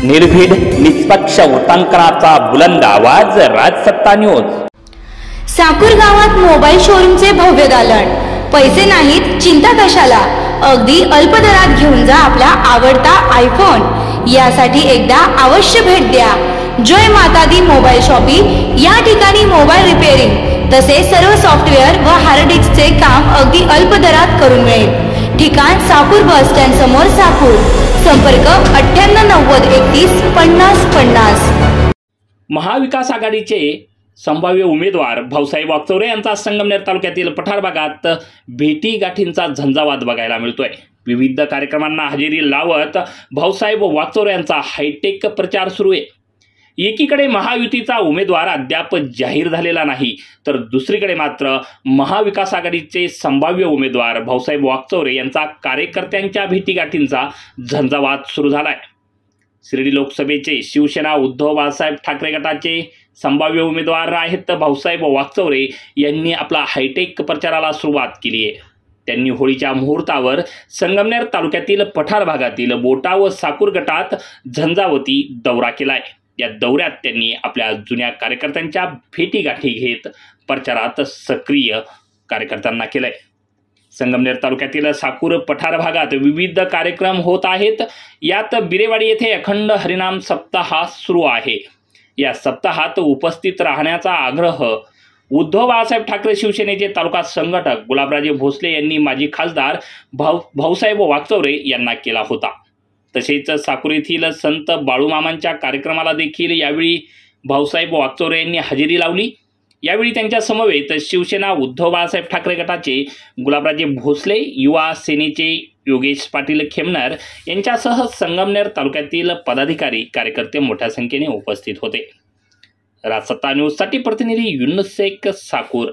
निर्भीड निष्पक्ष वृत्तांकनाचा बुलंद आवाज, राजसत्ता न्यूज। साकूर गावात मोबाईल शोरूमचे भव्य दालन। पैसे नाहीत, चिंता कशाला, अगदी अल्प दरात घेऊन जा आपला आवडता आयफोन। यासाठी एकदा अवश्य भेट द्या जय माता दी मोबाईल शॉपिंग। या ठिकाणी मोबाईल रिपेअरिंग तसेच सर्व सॉफ्टवेअर व हार्ड डिस्कचे काम अगदी अल्प दरात करून मिळेल। ठिकाण साकूर बस स्टँड समोर साकूर। संपर्क 9890315050। महाविकास आघाडीचे संभाव्य उमेदवार भाऊसाहेब वागचौरे यांचा संगमनेर तालुक्यातील पठार भागात भेटीगाठींचा झंझावात बघायला मिळतोय। विविध कार्यक्रमांना हजेरी लावत भाऊसाहेब वागचौरे यांचा हायटेक प्रचार सुरू आहे। एकीकडे महायुतीचा उमेदवार अद्याप जाहीर झालेला नाही, तर दुसरीकडे मात्र महाविकास आघाडीचे संभाव्य उमेदवार भाऊसाहेब वागचौरे यांचा कार्यकर्त्यांच्या भेटीगाठींचा झंझावात सुरू झालाय। शिर्डी लोकसभेचे शिवसेना उद्धव बाळासाहेब ठाकरे गटाचे संभाव्य उमेदवार आहेत भाऊसाहेब वागचौरे यांनी आपला हायटेक प्रचाराला सुरुवात केली आहे। त्यांनी होळीच्या मुहूर्तावर संगमनेर तालुक्यातील पठार भागातील बोटा व साकूर गटात झंझावती दौरा केलाय। या दौऱ्यात त्यांनी आपल्या जुन्या कार्यकर्त्यांच्या भेटीगाठी घेत प्रचारात सक्रिय कार्यकर्त्यांना केलंय। संगमनेर तालुक्यातील साकूर पठार भागात विविध कार्यक्रम होत आहेत। यात बिरेवाडी येथे अखंड हरिनाम सप्ताह सुरू आहे। या सप्ताहात उपस्थित राहण्याचा आग्रह उद्धव बाळासाहेब ठाकरे शिवसेनेचे तालुका संघटक गुलाबराजे भोसले यांनी माजी खासदार भाऊसाहेब वागचौरे यांना केला होता। तसेच साकूर येथील संत बाळूमामांच्या कार्यक्रमाला देखील यावेळी भाऊसाहेब वागचौरे यांनी हजेरी लावली। यावेळी त्यांच्या समवेत शिवसेना उद्धव बाळासाहेब ठाकरे गटाचे गुलाबराजे भोसले, युवा सेनेचे योगेश पाटील खेमनर यांच्यासह संगमनेर तालुक्यातील पदाधिकारी कार्यकर्ते मोठ्या संख्येने उपस्थित होते। राजसत्ता न्यूजसाठी प्रतिनिधी युनुस शेख, साकूर।